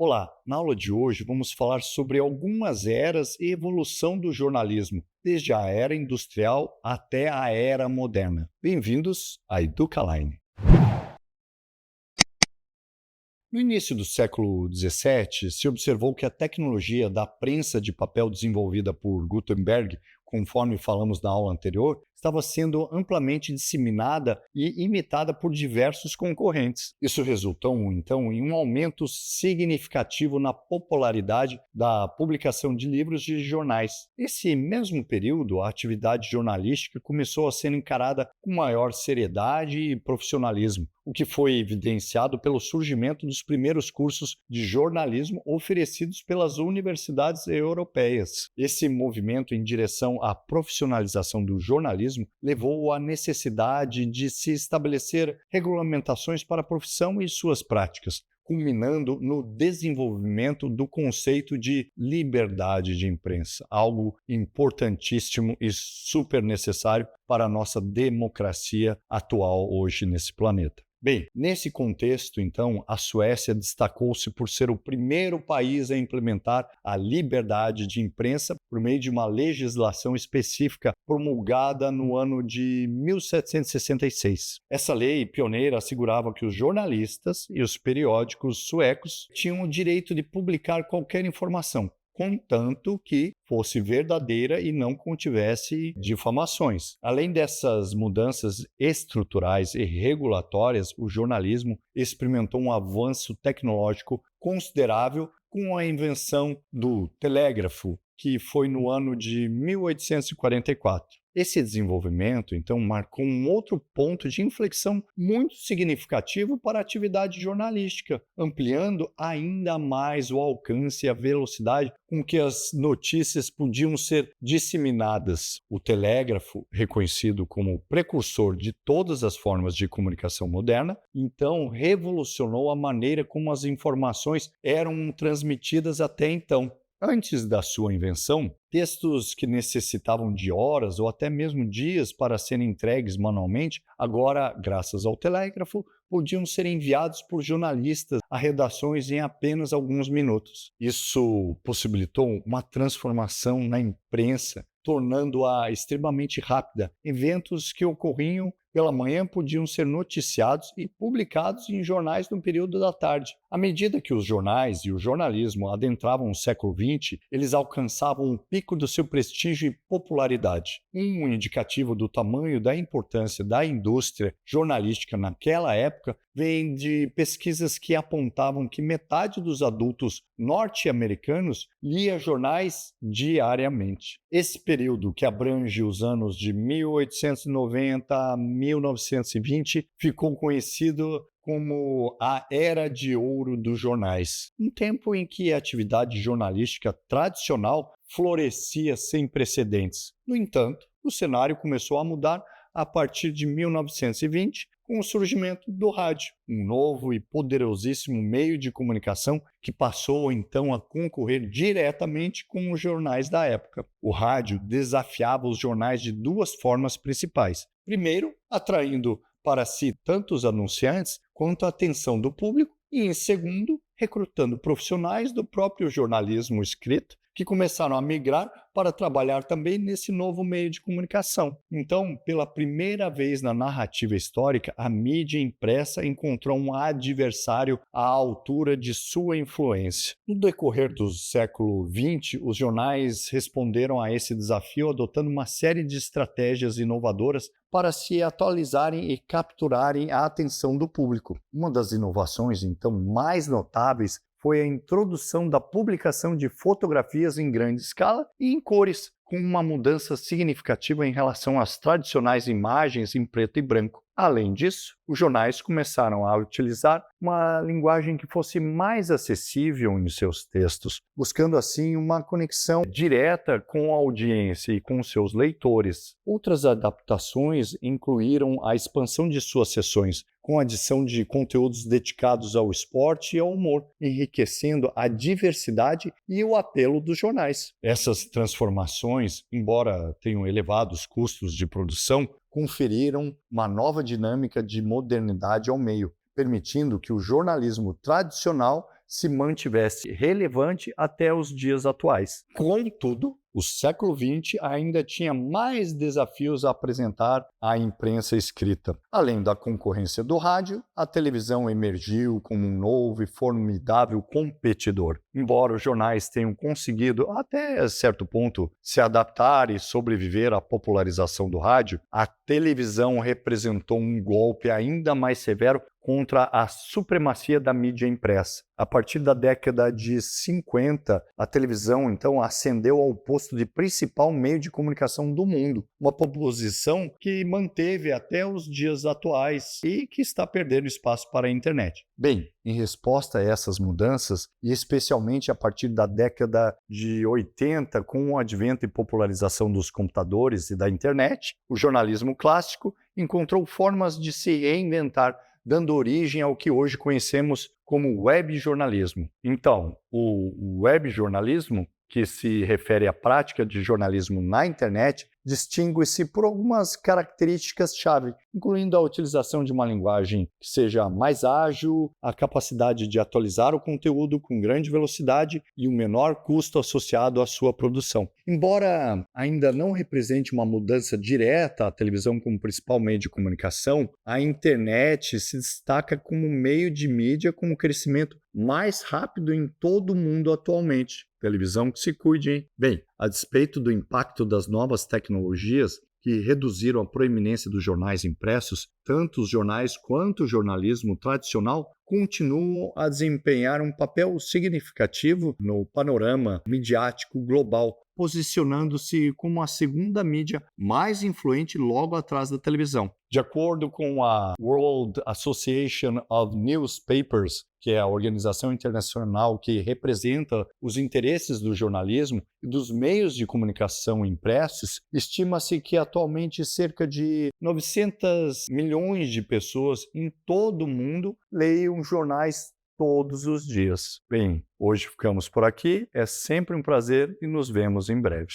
Olá, na aula de hoje vamos falar sobre algumas eras e evolução do jornalismo, desde a era industrial até a era moderna. Bem-vindos à Educaline. No início do século XVII, se observou que a tecnologia da prensa de papel desenvolvida por Gutenberg, conforme falamos na aula anterior, estava sendo amplamente disseminada e imitada por diversos concorrentes. Isso resultou, então, em um aumento significativo na popularidade da publicação de livros e jornais. Nesse mesmo período, a atividade jornalística começou a ser encarada com maior seriedade e profissionalismo, o que foi evidenciado pelo surgimento dos primeiros cursos de jornalismo oferecidos pelas universidades europeias. Esse movimento em direção à profissionalização do jornalismo levou à necessidade de se estabelecer regulamentações para a profissão e suas práticas, culminando no desenvolvimento do conceito de liberdade de imprensa, algo importantíssimo e super necessário para a nossa democracia atual hoje nesse planeta. Bem, nesse contexto, então, a Suécia destacou-se por ser o primeiro país a implementar a liberdade de imprensa por meio de uma legislação específica promulgada no ano de 1766. Essa lei pioneira assegurava que os jornalistas e os periódicos suecos tinham o direito de publicar qualquer informação, contanto que fosse verdadeira e não contivesse difamações. Além dessas mudanças estruturais e regulatórias, o jornalismo experimentou um avanço tecnológico considerável com a invenção do telégrafo, que foi no ano de 1844. Esse desenvolvimento, então, marcou um outro ponto de inflexão muito significativo para a atividade jornalística, ampliando ainda mais o alcance e a velocidade com que as notícias podiam ser disseminadas. O telégrafo, reconhecido como o precursor de todas as formas de comunicação moderna, então revolucionou a maneira como as informações eram transmitidas até então. Antes da sua invenção, textos que necessitavam de horas ou até mesmo dias para serem entregues manualmente, agora, graças ao telégrafo, podiam ser enviados por jornalistas a redações em apenas alguns minutos. Isso possibilitou uma transformação na imprensa, tornando-a extremamente rápida. Eventos que ocorriam pela manhã podiam ser noticiados e publicados em jornais no período da tarde. À medida que os jornais e o jornalismo adentravam o século XX, eles alcançavam um pico do seu prestígio e popularidade. Um indicativo do tamanho da importância da indústria jornalística naquela época vem de pesquisas que apontavam que metade dos adultos norte-americanos lia jornais diariamente. Esse período, que abrange os anos de 1890 a 1920, ficou conhecido como a Era de Ouro dos jornais, um tempo em que a atividade jornalística tradicional florescia sem precedentes. No entanto, o cenário começou a mudar a partir de 1920, com o surgimento do rádio, um novo e poderosíssimo meio de comunicação que passou então a concorrer diretamente com os jornais da época. O rádio desafiava os jornais de duas formas principais. Primeiro, atraindo para si tanto os anunciantes quanto a atenção do público, e, em segundo, recrutando profissionais do próprio jornalismo escrito que começaram a migrar para trabalhar também nesse novo meio de comunicação. Então, pela primeira vez na narrativa histórica, a mídia impressa encontrou um adversário à altura de sua influência. No decorrer do século XX, os jornais responderam a esse desafio adotando uma série de estratégias inovadoras para se atualizarem e capturarem a atenção do público. Uma das inovações, então, mais notáveis foi a introdução da publicação de fotografias em grande escala e em cores, com uma mudança significativa em relação às tradicionais imagens em preto e branco. Além disso, os jornais começaram a utilizar uma linguagem que fosse mais acessível em seus textos, buscando assim uma conexão direta com a audiência e com seus leitores. Outras adaptações incluíram a expansão de suas seções, com a adição de conteúdos dedicados ao esporte e ao humor, enriquecendo a diversidade e o apelo dos jornais. Essas transformações, embora tenham elevados custos de produção, conferiram uma nova dinâmica de modernidade ao meio, permitindo que o jornalismo tradicional se mantivesse relevante até os dias atuais. Contudo, o século XX ainda tinha mais desafios a apresentar à imprensa escrita. Além da concorrência do rádio, a televisão emergiu como um novo e formidável competidor. Embora os jornais tenham conseguido, até certo ponto, se adaptar e sobreviver à popularização do rádio, a televisão representou um golpe ainda mais severo contra a supremacia da mídia impressa. A partir da década de 50, a televisão, então, ascendeu ao posto de principal meio de comunicação do mundo, uma posição que manteve até os dias atuais e que está perdendo espaço para a internet. Bem, em resposta a essas mudanças, e especialmente a partir da década de 80, com o advento e popularização dos computadores e da internet, o jornalismo clássico encontrou formas de se reinventar, dando origem ao que hoje conhecemos como webjornalismo. Então, o webjornalismo, que se refere à prática de jornalismo na internet, distingue-se por algumas características-chave, incluindo a utilização de uma linguagem que seja mais ágil, a capacidade de atualizar o conteúdo com grande velocidade e o menor custo associado à sua produção. Embora ainda não represente uma mudança direta à televisão como principal meio de comunicação, a internet se destaca como meio de mídia com o crescimento mais rápido em todo o mundo atualmente. Televisão que se cuide, hein? Bem, a despeito do impacto das novas tecnologias que reduziram a proeminência dos jornais impressos, tanto os jornais quanto o jornalismo tradicional continuam a desempenhar um papel significativo no panorama midiático global, posicionando-se como a segunda mídia mais influente logo atrás da televisão. De acordo com a World Association of Newspapers, que é a organização internacional que representa os interesses do jornalismo e dos meios de comunicação impressos, estima-se que atualmente cerca de 900 milhões de pessoas em todo o mundo leiam jornais todos os dias. Bem, hoje ficamos por aqui, é sempre um prazer e nos vemos em breve.